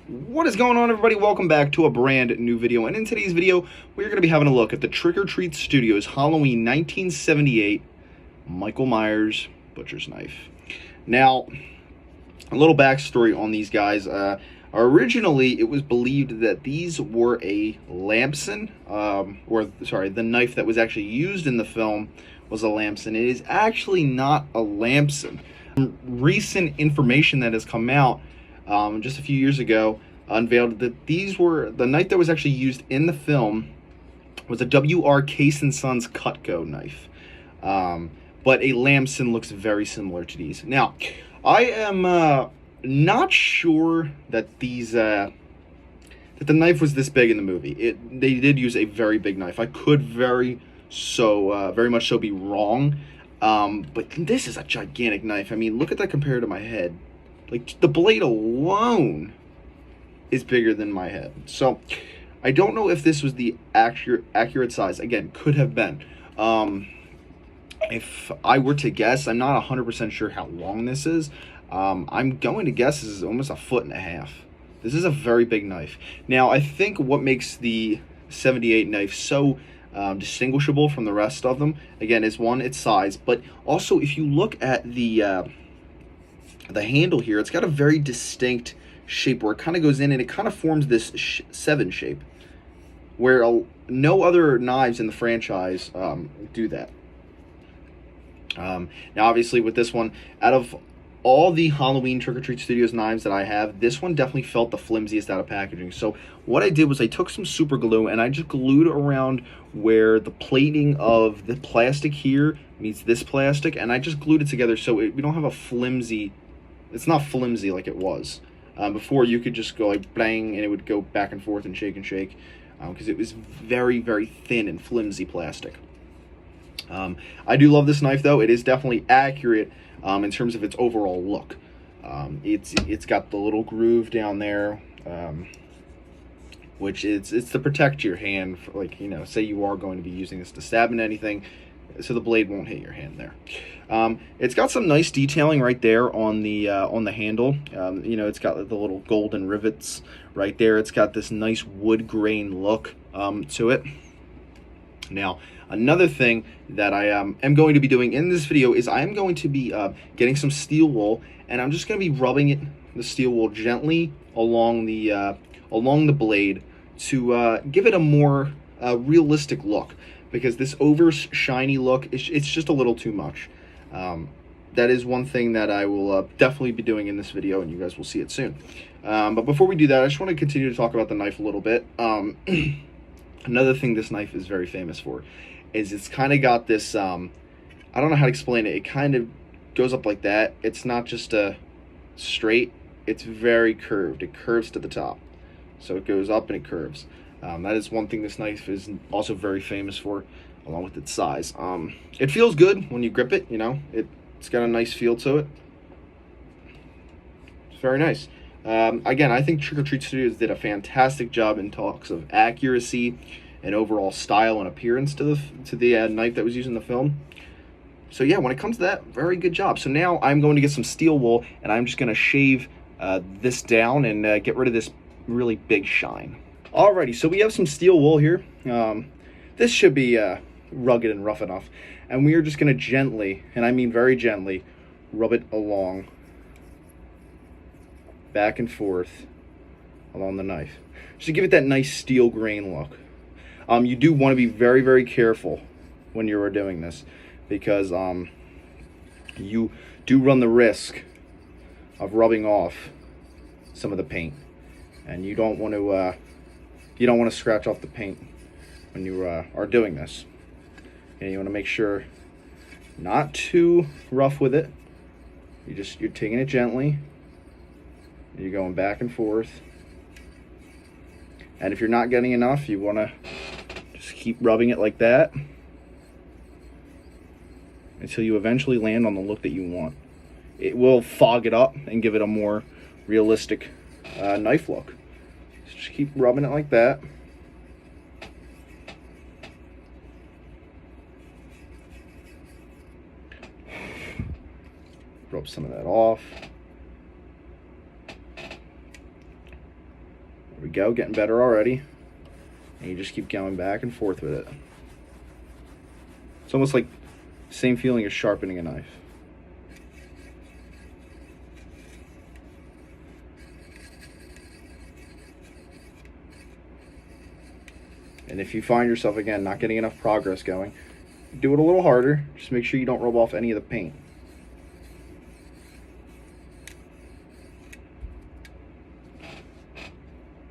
What is going on, everybody? Welcome back to a brand new video, and in today's video we're going to be having a look at the Trick or Treat Studios Halloween 1978 Michael Myers Butcher's Knife. Now, a little backstory on these guys. Originally it was believed that these were a Lamson, the knife that was actually used in the film was a Lamson. It is actually not a Lamson. Recent information that has come out just a few years ago unveiled that these were the knife that was actually used in the film was a W.R. Case & Sons Cutco knife, but a Lamson looks very similar to these. Now, I am not sure that these that the knife was this big in the movie. They did use a very big knife. I could very much so be wrong, but this is a gigantic knife. I mean, look at that compared to my head. Like, the blade alone is bigger than my head. So I don't know if this was the accurate size. Again, could have been. If I were to guess, I'm not 100% sure how long this is. I'm going to guess this is almost 1.5 feet. This is a very big knife. Now, I think what makes the 78 knife so distinguishable from the rest of them, again, is one, its size, but also if you look at the handle here, it's got a very distinct shape where it kind of goes in and it kind of forms this 7 shape, where no other knives in the franchise do that. Now, obviously, with this one, out of all the Halloween Trick or Treat Studios knives that I have, this one definitely felt the flimsiest out of packaging. So what I did was I took some super glue and I just glued around where the plating of the plastic here meets this plastic, and I just glued it together so we don't have a flimsy. It's not flimsy like it was. Before, you could just go like bang and it would go back and forth and shake, because it was very, very thin and flimsy plastic. I do love this knife, though. It is definitely accurate in terms of its overall look. It's got the little groove down there, which it's to protect your hand, for, like, say you are going to be using this to stab in anything, so the blade won't hit your hand there. It's got some nice detailing right there on the handle. It's got the little golden rivets right there. It's got this nice wood grain look to it. Now, another thing that I am going to be doing in this video is I am going to be getting some steel wool, and I'm just going to be rubbing the steel wool gently along the blade to give it a more realistic look, because this over shiny look, it's just a little too much. That is one thing that I will definitely be doing in this video, and you guys will see it soon. But before we do that, I just want to continue to talk about the knife a little bit. Another thing this knife is very famous for is it's kind of got this, I don't know how to explain it. It kind of goes up like that. It's not just a straight, it's very curved. It curves to the top. So it goes up and it curves. That is one thing this knife is also very famous for, along with its size. It feels good when you grip it, It's got a nice feel to it. It's very nice. Again, I think Trick or Treat Studios did a fantastic job in talks of accuracy and overall style and appearance to the knife that was used in the film. So yeah, when it comes to that, very good job. So now I'm going to get some steel wool, and I'm just going to shave this down and get rid of this really big shine. Alrighty, so we have some steel wool here. This should be rugged and rough enough, and we are just going to gently, and I mean very gently, rub it along, back and forth along the knife, just to give it that nice steel grain look. You do want to be very, very careful when you are doing this, because you do run the risk of rubbing off some of the paint, and you don't want to scratch off the paint when you are doing this. And you want to make sure not too rough with it. You're taking it gently. You're going back and forth. And if you're not getting enough, you want to just keep rubbing it like that until you eventually land on the look that you want. It will fog it up and give it a more realistic knife look. So just keep rubbing it like that. Rub some of that off. we go, getting better already. And you just keep going back and forth with it. It's almost like the same feeling as sharpening a knife. And if you find yourself, again, not getting enough progress going, do it a little harder. Just make sure you don't rub off any of the paint.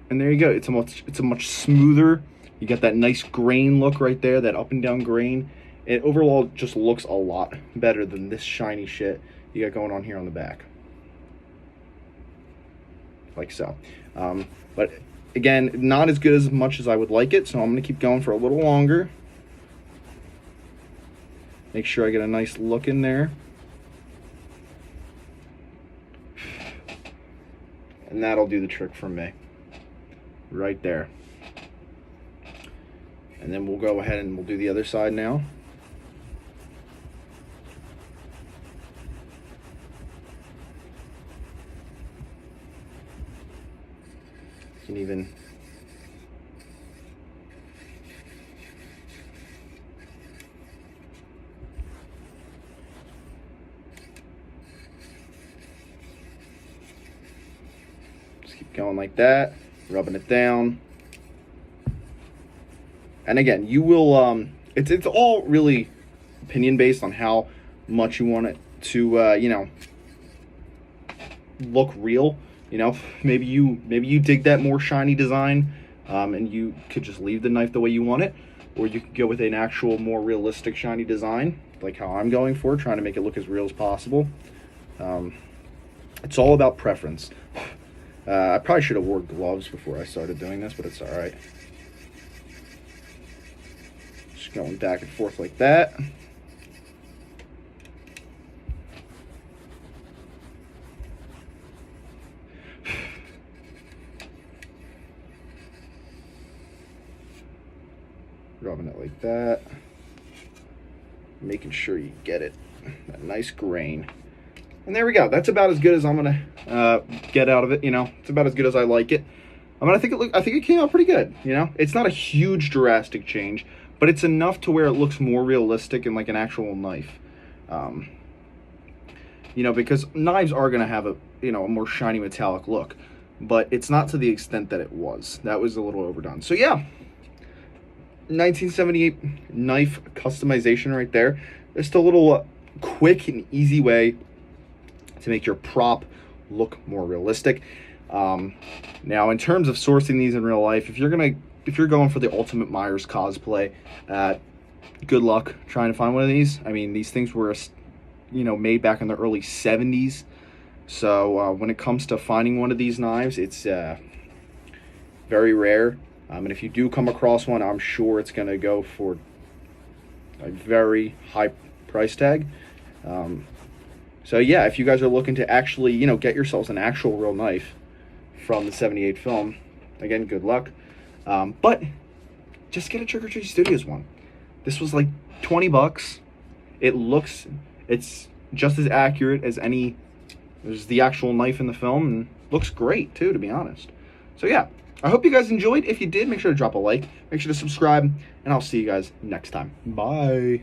And there you go. It's a much smoother. You got that nice grain look right there, that up and down grain. It overall just looks a lot better than this shiny shit you got going on here on the back. Like so. But again, not as good as much as I would like it, so I'm going to keep going for a little longer. Make sure I get a nice look in there. And that'll do the trick for me. Right there. And then we'll go ahead and we'll do the other side now. You can even just keep going like that, rubbing it down. And again, you will it's all really opinion based on how much you want it to you know, look real. You know, maybe you dig that more shiny design, and you could just leave the knife the way you want it, or you could go with an actual more realistic shiny design, like how I'm going for, trying to make it look as real as possible. It's all about preference. I probably should have worn gloves before I started doing this, but it's all right. Just going back and forth like that. Rubbing it like that, making sure you get it that nice grain, and there we go. That's about as good as I'm gonna get out of it. You know, it's about as good as I like it. I mean, I think it came out pretty good. You know, it's not a huge drastic change, but it's enough to where it looks more realistic and like an actual knife. You know, because knives are gonna have a more shiny metallic look, but it's not to the extent that it was. That was a little overdone. So yeah. 1978 knife customization right there. Just a little quick and easy way to make your prop look more realistic. Now, in terms of sourcing these in real life, if you're going for the ultimate Myers cosplay, good luck trying to find one of these. I mean, these things were made back in the early 70s. So when it comes to finding one of these knives, it's very rare. And if you do come across one, I'm sure it's going to go for a very high price tag. So yeah, if you guys are looking to actually, get yourselves an actual real knife from the 78 film, again, good luck. But just get a Trick or Treat Studios one. This was like $20. It's just as accurate as the actual knife in the film, and looks great too, to be honest. So yeah. I hope you guys enjoyed. If you did, make sure to drop a like, make sure to subscribe, and I'll see you guys next time. Bye.